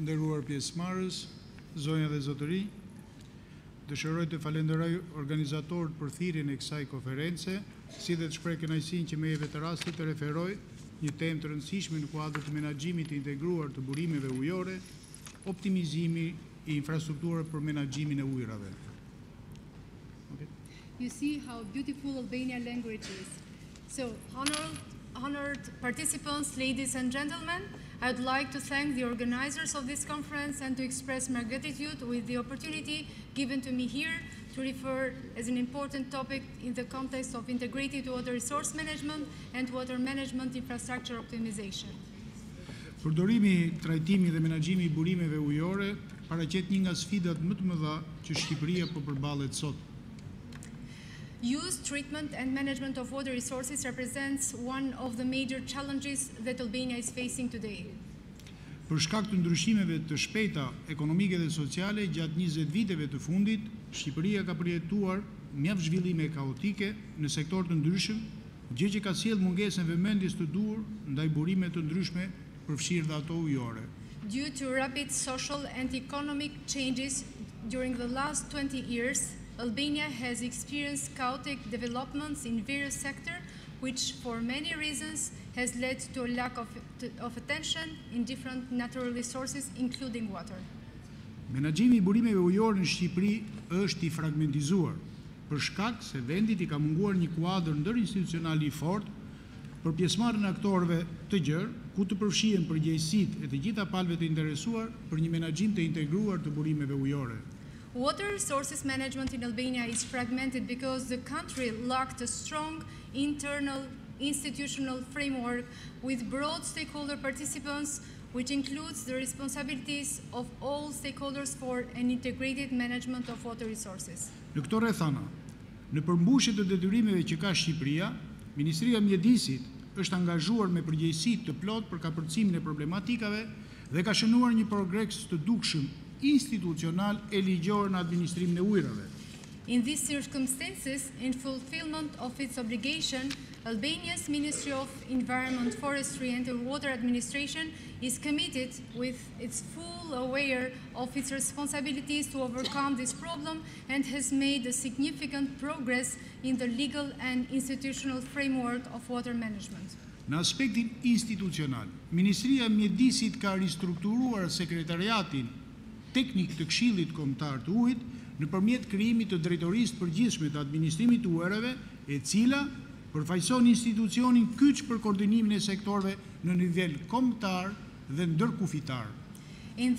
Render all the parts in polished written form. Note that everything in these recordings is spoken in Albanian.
Të nderuar pjesëmarrës, zonja dhe zotëri, dëshiroj të falenderoj organizatorët për thirrjen e kësaj konference, si dhe të shpreh kënaqësinë që më jepet rasti të referoj një temë të rëndësishme në kuadër të menaxhimit të integruar të burimeve ujore, optimizimi i infrastrukturave për menaxhimin e ujrave. Okay. You see how beautiful Albanian language is. So, honored participants, ladies and gentlemen, I would like to thank the organizers of this conference and to express my gratitude with the opportunity given to me here to refer as an important topic in the context of integrated water resource management and water management infrastructure optimization. Përdorimi, trajtimi dhe menaxhimi i burimeve ujore paraqet një nga sfidat më të mëdha që Shqipëria po përballet sot. Use, treatment and management of water resources represents one of the major challenges that Albania is facing today. Për shkak të ndryshimeve të shpejta ekonomike dhe sociale gjatë 20 viteve të fundit, Shqipëria ka përjetuar mjaft zhvillime kaotike në sektor të ndryshëm, gjë që ka sjellë mungesën vëmendjes të duhur ndaj burimeve të ndryshme, përfshirë dhe ato ujore. Due to rapid social and economic changes during the last 20 years, Albania has experienced chaotic developments in various sectors, which for many reasons has led to a lack of attention in different natural resources, including water. Menaxhimi i burimeve ujore në Shqipëri është i fragmentizuar, për shkak se vendit i ka munguar një kuadër ndërinstitucional i fortë për pjesëmarrjen e aktorëve të gjerë, ku të përfshihen përgjegjësitë e të gjitha palëve të interesuar për një menaxhim të integruar të burimeve ujore. Water resources management in Albania is fragmented because the country lacked a strong internal institutional framework with broad stakeholder participants, which includes the responsibilities of all stakeholders for an integrated management of water resources. Në këto rrethana, në përmbushje të detyrimeve që ka Shqipëria, Ministria e Mjedisit është angazhuar me përgjegjësi të plotë për kapërcimin e problematikave dhe ka shënuar një progres të dukshëm institucional e ligjor në administrimin e ujrave. In these circumstances, in fulfillment of its obligation, Albania's Ministry of Environment, Forestry and Water Administration is committed with its full aware of its responsibilities to overcome this problem and has made a significant progress in the legal and institutional framework of water management. Në aspektin institucional, Ministria e Mjedisit ka ristrukturuar sekretariatin teknik të Këshillit Kombëtar të Ujit nëpërmjet krijimit të drejtorisë përgjithshme të administrimit të ujrave, e cila përfaqëson institucionin kyç për koordinimin e sektorëve në nivel kombëtar dhe ndërkufitar. In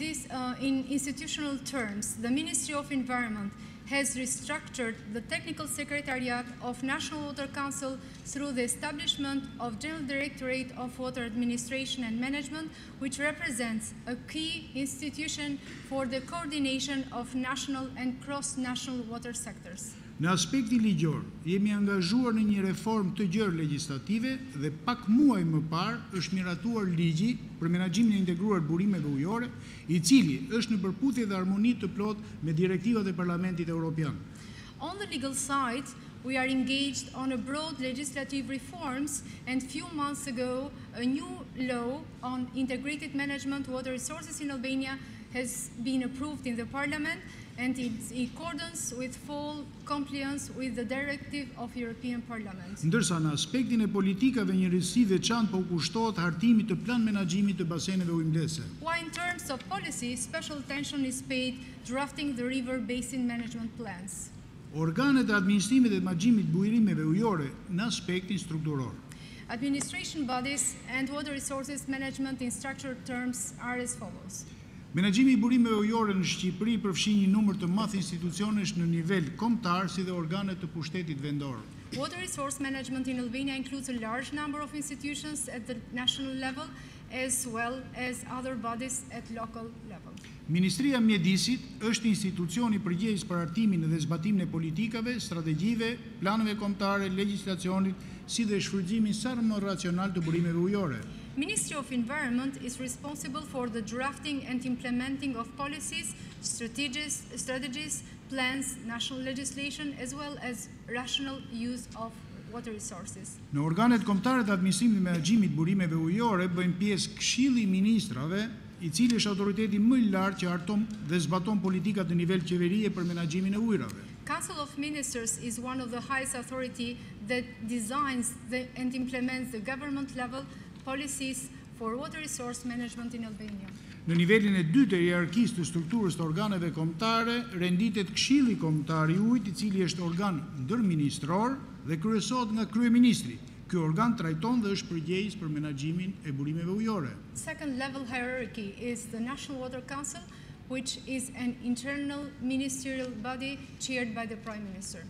institutional terms, the Ministry of Environment has restructured the Technical Secretariat of National Water Council through the establishment of General Directorate of Water Administration and Management, which represents a key institution for the coordination of national and cross-national water sectors. Në aspektin ligjor, jemi angazhuar në një reformë të gjerë legjislative dhe pak muaj më parë është miratuar ligji për menaxhimin e integruar burimeve ujore, i cili është në përputhje dhe harmoni të plotë me direktivat e Parlamentit Evropian. On the legal side, we are engaged on a broad legislative reforms, and few months ago, a new law on integrated management water resources in Albania has been approved in the Parliament, and it's in accordance with full compliance with the directive of European Parliament. Ndërsa në aspektin e politikave një rëndësi veçantë po kushtohet hartimit të plan menaxhimit të baseneve ujëmbëlese. While in terms of policy, special attention is paid drafting the river basin management plans. Organet e administrimit dhe menaxhimit të burimeve ujore në aspektin strukturor. Administration bodies and water resources management in structured terms are as follows. Menaxhimi i burimeve ujore në Shqipëri përfshin një numër të madh institucionesh në nivel kombëtar si dhe organe të pushtetit vendor. Water resource management in Albania includes a large number of institutions at the national level as well as other bodies at local level. Ministria e Mjedisit është institucioni i përgjegjës për hartimin dhe zbatimin e politikave, strategjive, planeve kombëtare, legjislacionit, si dhe shfrytëzimin sa më racional të burimeve ujore. Ministry of Environment is responsible for the drafting and implementing of policies, strategies, plans, national legislation, as well as rational use of water resources. Në organet kombëtare të administrimit dhe menaxhimit burimeve ujore bëjnë pjesë Këshilli i Ministrave, i cili është autoriteti më i lartë që harton dhe zbaton politikat në nivel qeverie për menaxhimin e ujrave. Council of Ministers is one of the highest authority that designs and implements the government level policies for water resource management in Albania. Në nivelin e dytë të hierarkisë të strukturës të organeve kombëtare, renditet Këshilli Kombëtar i Ujit, i cili është organ ndërministror dhe kryesohet nga kryeministri. Ky organ trajton dhe është përgjegjës për menaxhimin e burimeve ujore. Second level hierarchy is the National Water Council, which is an internal ministerial body chaired by the Prime Minister.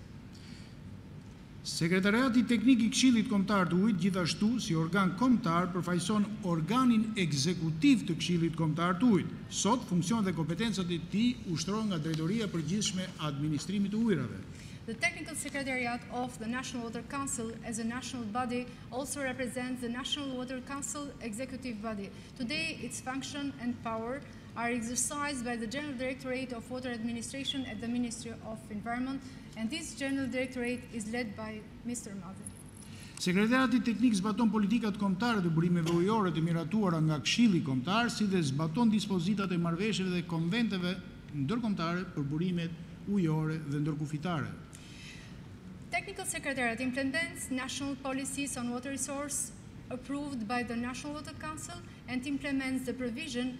Sekretariati Teknik i Këshillit Kombëtar të Ujit, gjithashtu si organ kombëtar, përfaqëson organin ekzekutiv të Këshillit Kombëtar të Ujit. Sot funksionet dhe kompetencat e tij ushtrohen nga Drejtoria e Përgjithshme e Administrimit të Ujrave. The Technical Secretariat of the National Water Council as a national body also represents the National Water Council executive body. Today, its function and power are exercised by the General Directorate of Water Administration at the Ministry of Environment, and this General Directorate is led by Mr. Madhi. Sekretariati Teknik zbaton politikat kombëtare të burimeve ujore të miratuara nga Këshilli Kombëtar, si dhe zbaton dispozitat e marrëveshjeve dhe konventeve ndërkombëtare për burimet ujore dhe ndërkufitare. Technical Secretariat implements national policies on water resource approved by the National Water Council and implements the provision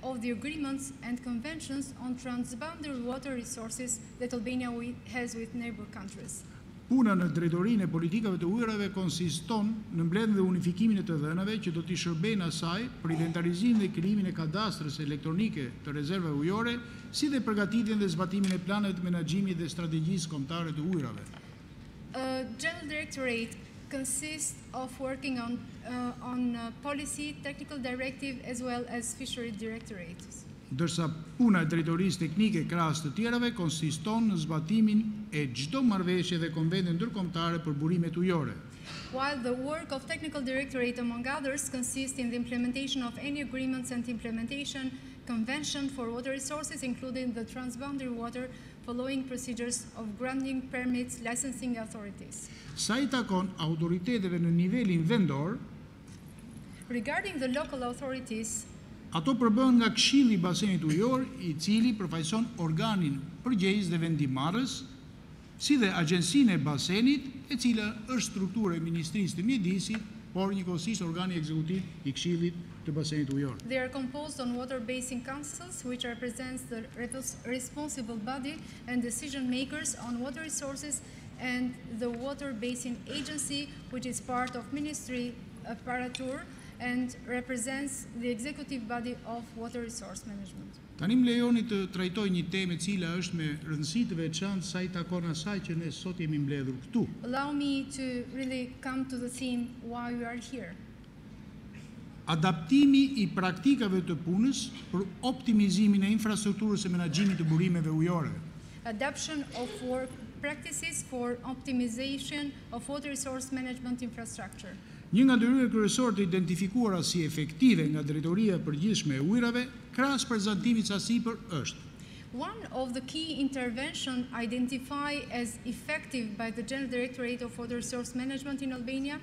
of the agreements and conventions on transboundary water resources that Albania has with neighbor countries. Puna në drejtorinë e politikave të ujrave konsiston në mbledhjen dhe unifikimin e të dhënave që do t'i shërbejnë asaj për inventarizimin dhe krijimin e kadastrës elektronike të rezervave ujore, si dhe përgatitjen dhe zbatimin e planeve të menaxhimit dhe strategjisë kombëtare të ujrave. General Directorate consists of working on policy, technical directive, as well as fishery directorates. Ndërsa puna e drejtorisë teknike krahas të tjerave konsiston në zbatimin e çdo marrëveshje dhe konvente ndërkombëtare për burimet ujore. While the work of Technical Directorate, among others, consists in the implementation of any agreements and implementation convention for water resources, including the transboundary water, following procedures of granting permits, licensing authorities. Sa I takon autoriteteve në nivelin vendor, regarding the local authorities, ato përbëhen nga Këshilli I Basenit Ujor, I cili përfaqëson organin përgjegjës dhe vendimarrës, si dhe Agjencinë e Basenit, e cila është struktura e Ministrisë të Mjedisit, por njëkohësisht organi ekzekutiv I Këshillit të Basenit Ujor. They are composed on water basin councils, which represents the responsible body and decision makers on water resources, and the water basin agency, which is part of ministry apparatus and represents the executive body of water resource management. Tani më lejoni të trajtoj një temë e cila është me rëndësi të veçantë sa I takon asaj që ne sot jemi mbledhur këtu. Allow me to really come to the theme why we are here. Adaptimi I praktikave të punës për optimizimin e infrastrukturës e menaxhimit të burimeve ujore. Adoption of work practices for optimization of water resource management infrastructure. Një nga detyrat kryesore të identifikuara si efektive nga Drejtoria e Përgjithshme e Ujrave, krahas prezantimit sasipër është: One of the key interventions identified as effective by the General Directorate of Water Resource Management in Albania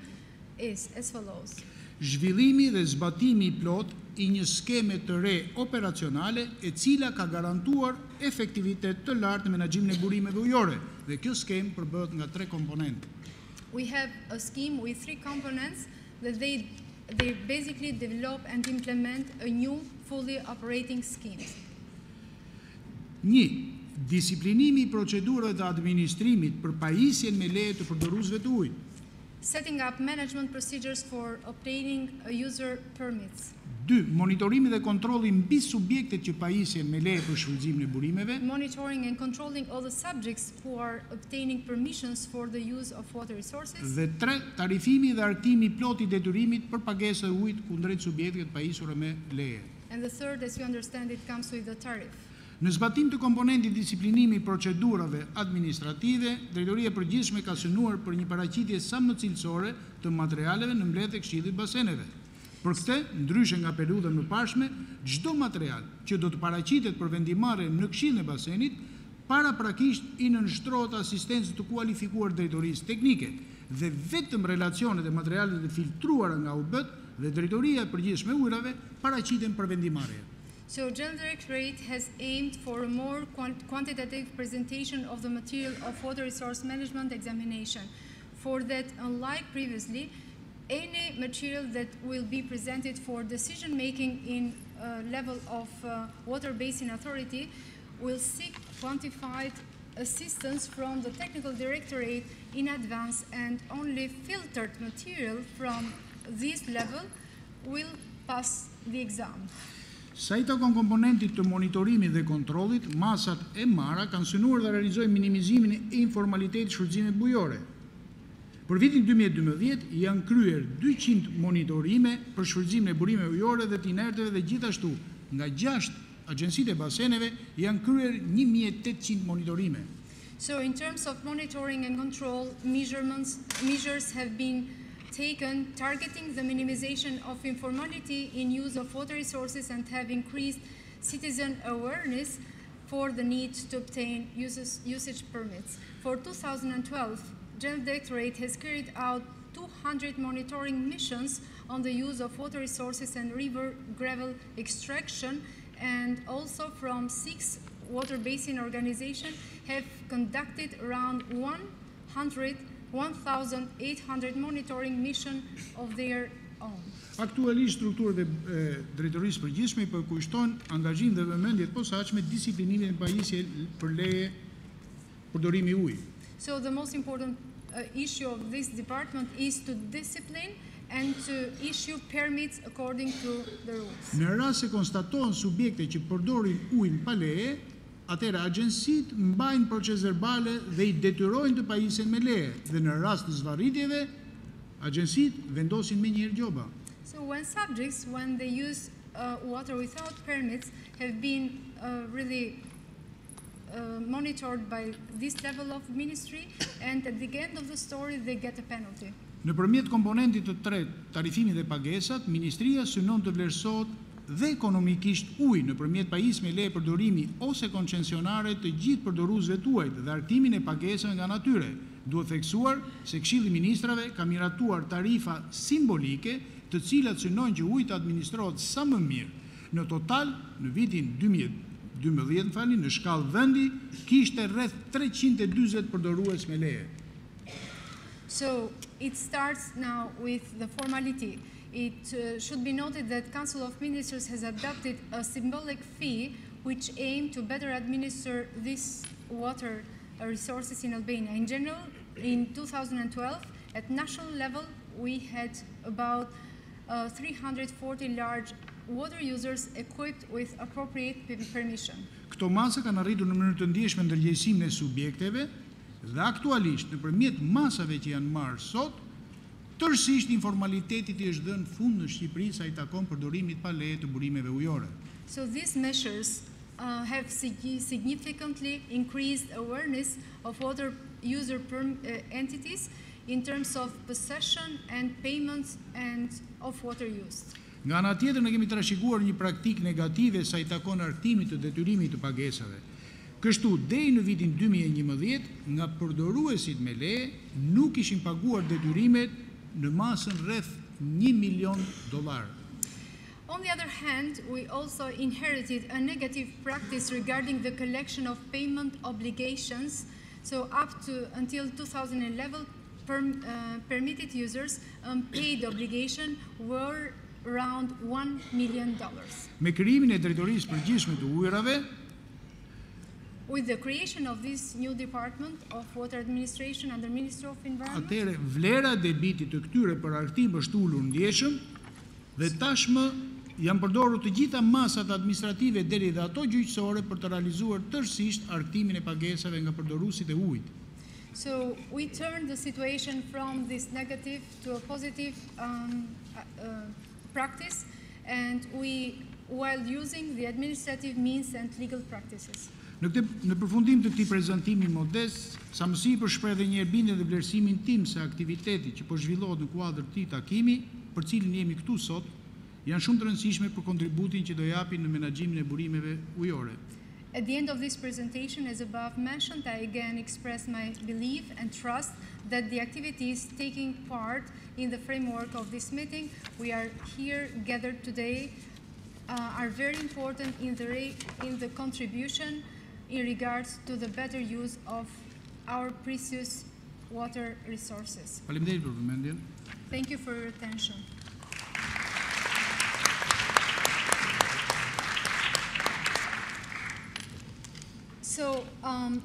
is as follows. Zhvillimi dhe zbatimi I plot I një skeme të re operacionale e cila ka garantuar efektivitet të lartë në menaxhimin e burimeve ujore, dhe kjo skemë përbëhet nga 3 komponentë. We have a scheme with 3 components that they basically develop and implement a new fully operating scheme. 1. Disiplinimi I procedurave të administrimit për pajisjen me leje të përdoruesve të ujit. Setting up management procedures for obtaining user permits. 2. Monitorimi dhe kontrolli mbi subjektet që pajisjen me leje për shfrytëzimin e burimeve. Monitoring and controlling all the subjects who are obtaining permissions for the use of water resources. Dhe 3. Tarifimi dhe artimi I plot I detyrimit për pagesë e ujit kundrejt subjekteve të pajisura me leje. And the third, as you understand, it comes with the tariff. Në zbatim të komponentit disiplinimi I procedurave administrative, Drejtoria e Përgjithshme ka synuar për një paraqitje sa më cilësore të materialeve në mbledhje të Këshillit Baseneve. Për këtë, ndryshe nga periudhën mëparshme, çdo material që do të paraqitet për vendimarrje në Këshillin e Basenit, paraprakisht I nënshtrohet asistencës të kualifikuar drejtorisë teknike dhe vetëm relacionet e materialet e filtruara nga UB-t dhe Drejtoria e Përgjithshme e Ujrave paraqiten për vendimarrje. So General Directorate has aimed for a more quantitative presentation of the material of water resource management examination. For that, unlike previously, any material that will be presented for decision making in level of water basin authority will seek quantified assistance from the technical directorate in advance, and only filtered material from this level will pass the exam. Sa i takon komponentit të monitorimit dhe kontrollit, masat e mara kanë synuar dhe realizojnë minimizimin e informalitetit shfrytëzimit bujore. Për vitin 2012 janë kryer 200 monitorime për shfrytëzimin e burimeve ujore dhe të inerteve dhe gjithashtu nga 6 agjencitë e baseneve janë kryer 1800 monitorime. So in terms of monitoring and control, measures have been taken targeting the minimization of informality in use of water resources and have increased citizen awareness for the need to obtain usage permits. For 2012, General Directorate has carried out 200 monitoring missions on the use of water resources and river gravel extraction, and also from 6 water basin organizations have conducted around 1,800 monitoring missions of their own. Aktualisht strukturët e drejtorisë përgjithshme i përkushtojnë angazhim dhe vëmendje të posaçme disiplinimin e pajisje për leje përdorimi i ujit. So the most important issue of this department is to discipline and to issue permits according to the rules. Në rast se konstatohen subjekte që përdorin ujin pa leje, atëherë agjencitë mbajnë proces verbale dhe i detyrojnë të pajisen me leje, dhe në rast të zvarritjeve, agjencitë vendosin menjëherë gjoba. So when they use water without permits, have been really monitored by this level of ministry, and at the end of the story they get a penalty. Nëpërmjet komponentit të tretë, tarifimit dhe pagesat, Ministria synon të vlerësohet dhe ekonomikisht ujë nëpërmjet pajisjes me leje përdorimi ose koncesionare të gjithë përdoruesve të ujit dhe arktimin e pagesave nga natyre. Duhet theksuar se Këshilli i Ministrave ka miratuar tarifa simbolike, të cilat synojnë që uji të administrohet sa më mirë. Në total, në vitin 2012, në shkallë vendi kishte rreth 340 përdorues me leje. So it starts now with the formality. It should be noted that Council of Ministers has adopted a symbolic fee which aim to better administer these water resources in Albania. In general, in 2012, at national level, we had about 340 large water users equipped with appropriate permission. Këto masa kanë arritur në mënyrë të ndjeshme ndërgjegjësimin e subjekteve dhe aktualisht nëpërmjet masave që janë marrë sot, tërësisht informalitetit i është dhënë fund në Shqipëri sa i takon përdorimit pa leje të burimeve ujore. So these measures have significantly increased awareness of water user entities in terms of possession and payments and of water used. Nga ana tjetër ne kemi trashëguar një praktikë negative sa i takon arktimit të detyrimit të pagesave. Kështu, deri në vitin 2011, nga përdoruesit me leje nuk ishin paguar detyrimet në masën rreth $1 milion. On the other hand, we also inherited a negative practice regarding the collection of payment obligations. So until 2011, permitted users paid obligation were around $1 million. Me krijimin e drejtorisë përgjithshme të ujrave, with the creation of this new department of water administration under Ministry of Environment, atëre vlera e debitit të këtyre për arktim është ulur ndjeshëm dhe tashmë janë përdorur të gjitha masat administrative deri dhe ato gjyqësore për të realizuar tërësisht arktimin e pagesave nga përdoruesit e ujit. So we turned the situation from this negative to a positive practice, and while using the administrative means and legal practices. Në përfundim të këtij prezantimi modest, sa më sipër shpreh edhe një herë bindjen dhe vlerësimin tim se aktiviteti që po zhvillohet në kuadër të këtij takimi, për cilin jemi këtu sot, janë shumë të rëndësishme për kontributin që do japin në menaxhimin e burimeve ujore. At the end of this presentation, as above mentioned, I again express my belief and trust that the activities taking part in the framework of this meeting, we are here gathered today, are very important in the contribution in regards to the better use of our precious water resources. Faleminderit për vëmendjen. Thank you for your attention. So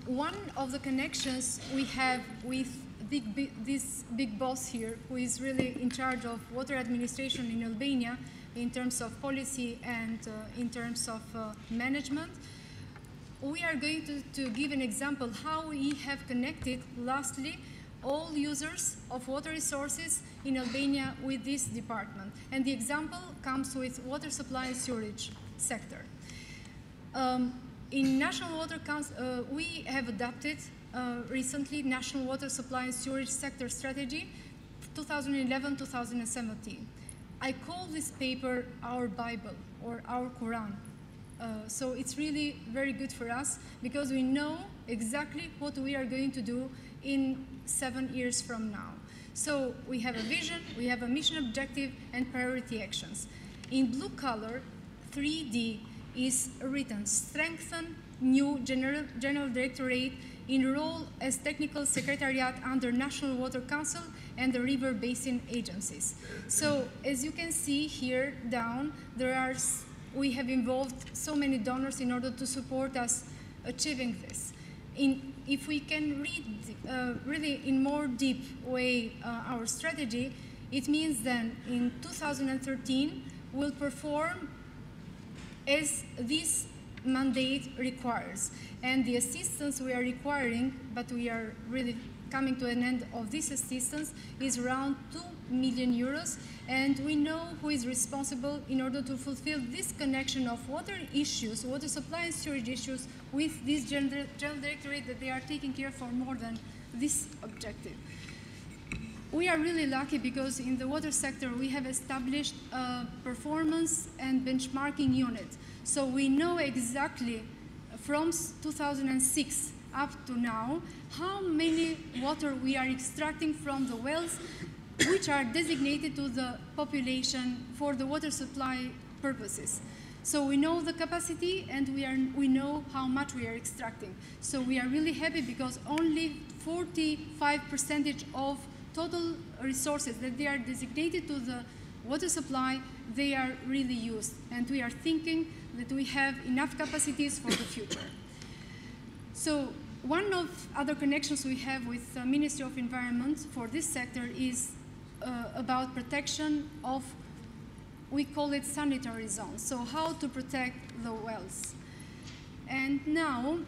one of the connections we have with this big boss here, who is really in charge of water administration in Albania in terms of policy and in terms of management, we are going to give an example how we have connected, lastly, all users of water resources in Albania with this department. And the example comes with water supply and sewerage sector. In National Water Council, we have adopted recently National Water Supply and Sewerage Sector Strategy 2011-2017. I call this paper our Bible or our Quran. So it's really very good for us because we know exactly what we are going to do in 7 years from now. So we have a vision, we have a mission objective, and priority actions. In blue color, 3D is written: strengthen new General Directorate in role as technical secretariat under National Water Council and the river basin agencies. So as you can see here down, we have involved so many donors in order to support us achieving this. If we can read really in more deep way our strategy, it means then in 2013 we'll perform as this mandate requires. And the assistance we are requiring, but we are really coming to an end of this assistance, is around 2 million euros. And we know who is responsible in order to fulfill this connection of water issues, water supply and storage issues, with this General Directorate that they are taking care for more than this objective. We are really lucky because in the water sector we have established a performance and benchmarking unit. So we know exactly from 2006 up to now how many water we are extracting from the wells which are designated to the population for the water supply purposes. So we know the capacity and we know how much we are extracting. So we are really happy because only 45% of total resources that they are designated to the water supply, they are really used. And we are thinking that we have enough capacities for the future. So one of other connections we have with the Ministry of Environment for this sector is about protection of, we call it sanitary zones. So how to protect the wells. And now,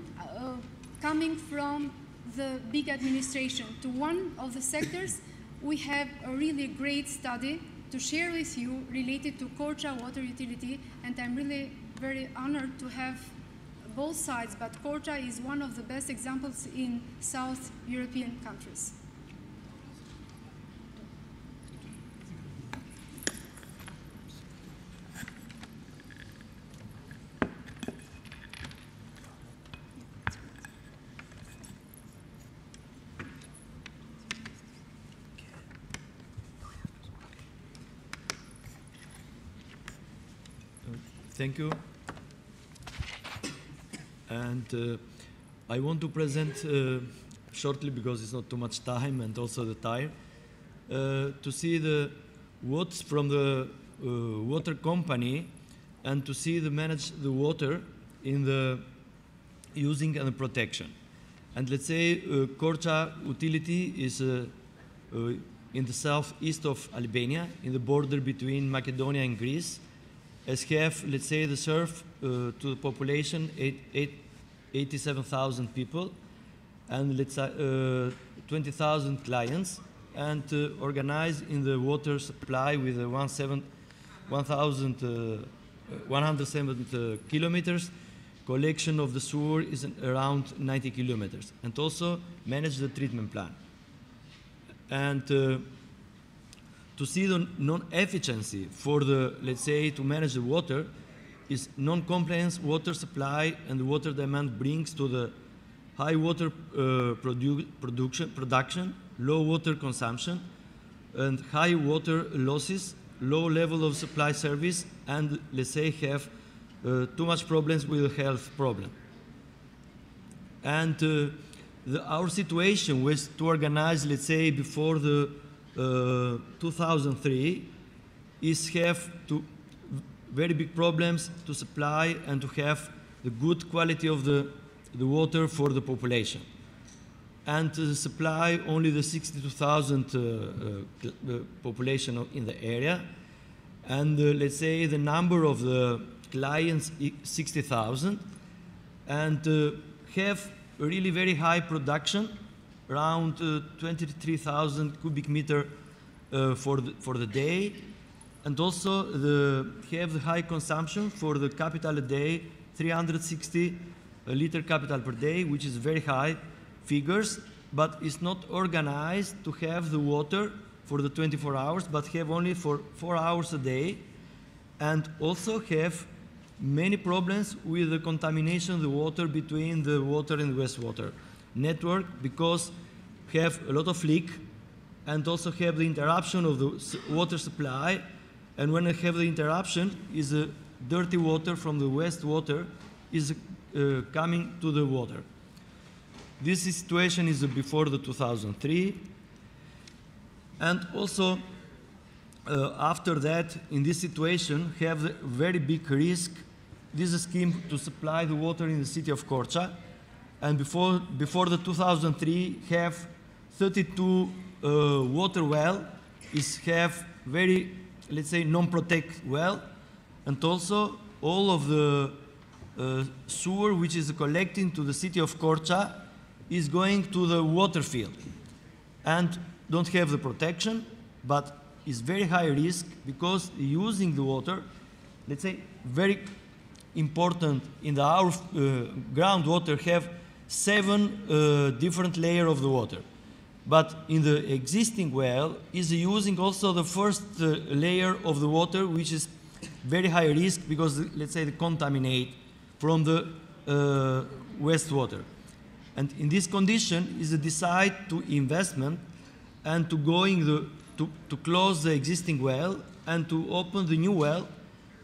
coming from the big administration to one of the sectors, we have a really great study to share with you related to Korça water utility, and I'm really very honored to have both sides, but Korça is one of the best examples in South European countries. Thank you. And I want to present shortly, because it's not too much time and also the time, to see the what's from the water company and to see the manage the water in the using and the protection. And let's say Korça utility is in the southeast of Albania, in the border between Macedonia and Greece, as have, let's say, the serve to the population 87,000 people, and let's 20,000 clients, and organized in the water supply with 107 kilometers. Collection of the sewer is around 90 kilometers, and also manage the treatment plant. And to see the non-efficiency for the, let's say, to manage the water is non-compliance water supply, and the water demand brings to the high water production, low water consumption, and high water losses, low level of supply service, and let's say have too much problems with the health problem. And our situation was to organize, let's say, before the 2003, is have to very big problems to supply and to have the good quality of the water for the population. And to supply only the 62,000 population in the area. And let's say the number of the clients, 60,000. And have a really very high production, around 23,000 cubic meter for the day. And also have the high consumption for the capital a day, 360 liter capital per day, which is very high figures, but it's not organized to have the water for the 24 hours, but have only for 4 hours a day, and also have many problems with the contamination of the water between the water and wastewater network, because have a lot of leak, and also have the interruption of the water supply. And when I have the interruption, is the dirty water from the wastewater is coming to the water. This situation is before the 2003. And also, after that, in this situation, have a very big risk. This is a scheme to supply the water in the city of Corcea. And before the 2003, have 32 water well, have very, let's say, non-protect well, and also all of the sewer which is collecting to the city of Corcea is going to the water field, and don't have the protection, but is very high risk because using the water, let's say, very important in our groundwater have 7 different layers of the water. But in the existing well is using also the first layer of the water, which is very high risk because, let's say, they contaminate from the wastewater. And in this condition is a decide to investment and to to close the existing well and to open the new well,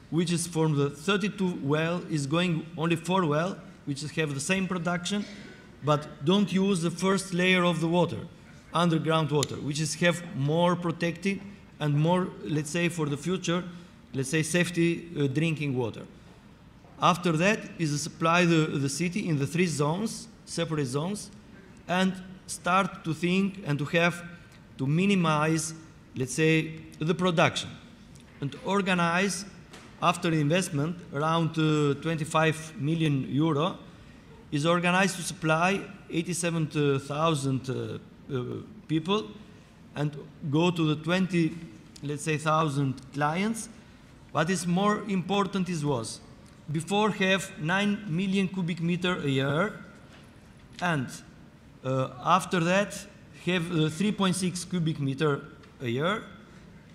which is from the 32 well is going only 4 well, which have the same production, but don't use the first layer of the water, underground water, which is have more protected and more, let's say, for the future, let's say, safety drinking water. After that is supply the city in the 3 zones, separate zones, and start to think and to have to minimize, let's say, the production and organize after investment around 25 million euro is organized to supply 87,000 people and go to the 20, let's say, 1,000 clients. What is more important was before have 9 million cubic meter a year, and after that have 3.6 cubic meter a year,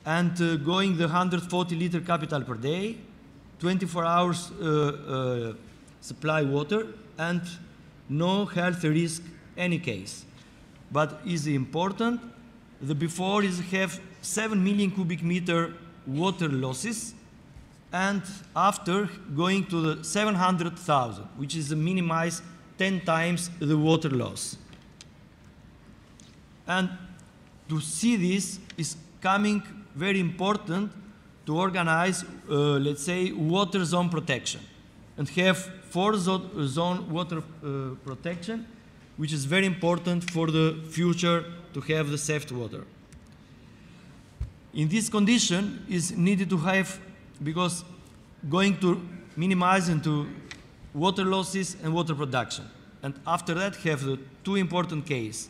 and going the 140 liter capital per day, 24 hours supply water, and no health risk any case. But is important, the before is have 7 million cubic meter water losses, and after going to the 700,000, which is a minimize 10 times the water loss. And to see this is coming very important to organize, let's say, water zone protection and have 4 zone water protection, which is very important for the future to have the safe water. In this condition is needed to have, because going to minimize into water losses and water production. And after that have the 2 important cases.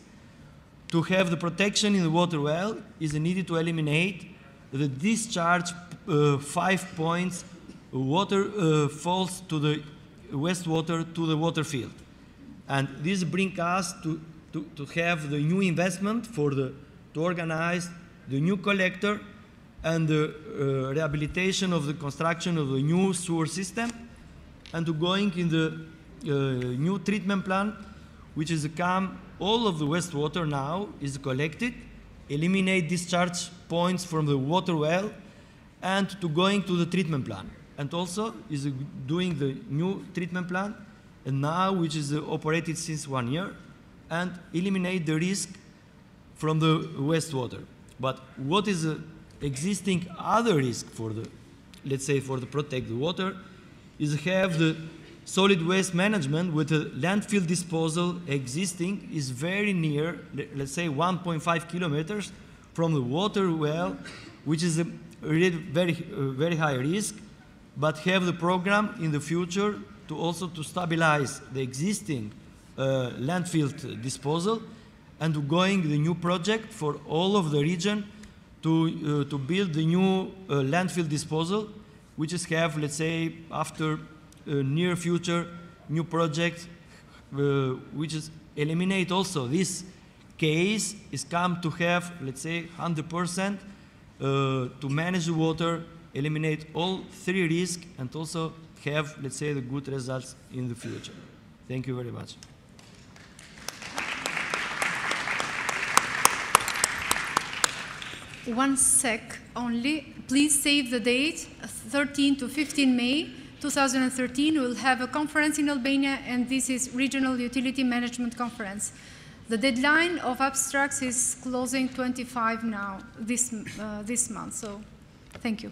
To have the protection in the water well is needed to eliminate the discharge 5 points water falls to the wastewater to the water field. And this brings us to have the new investment to organize the new collector and the rehabilitation of the construction of the new sewer system, and to going in the new treatment plant, which is all of the wastewater now is collected, eliminate discharge points from the water well, and to going to the treatment plan. And also is doing the new treatment plan, and now which is operated since 1 year, and eliminate the risk from the wastewater. But what is the existing other risk for the, let's say, for the protect the water, is have the solid waste management with the landfill disposal existing is very near, let's say 1.5 kilometers from the water well, which is a really very high risk, but have the program in the future to also to stabilize the existing landfill disposal and to going the new project for all of the region to build the new landfill disposal, which is have, let's say, after near future new project, which is eliminate also this case is come to have, let's say, 100% to manage the water, eliminate all 3 risks, and also have, let's say, the good results in the future. Thank you very much. One sec only. Please save the date, 13 to 15 May 2013. We'll have a conference in Albania, and this is Regional Utility Management Conference. The deadline of abstracts is closing 25 now, this month, so thank you.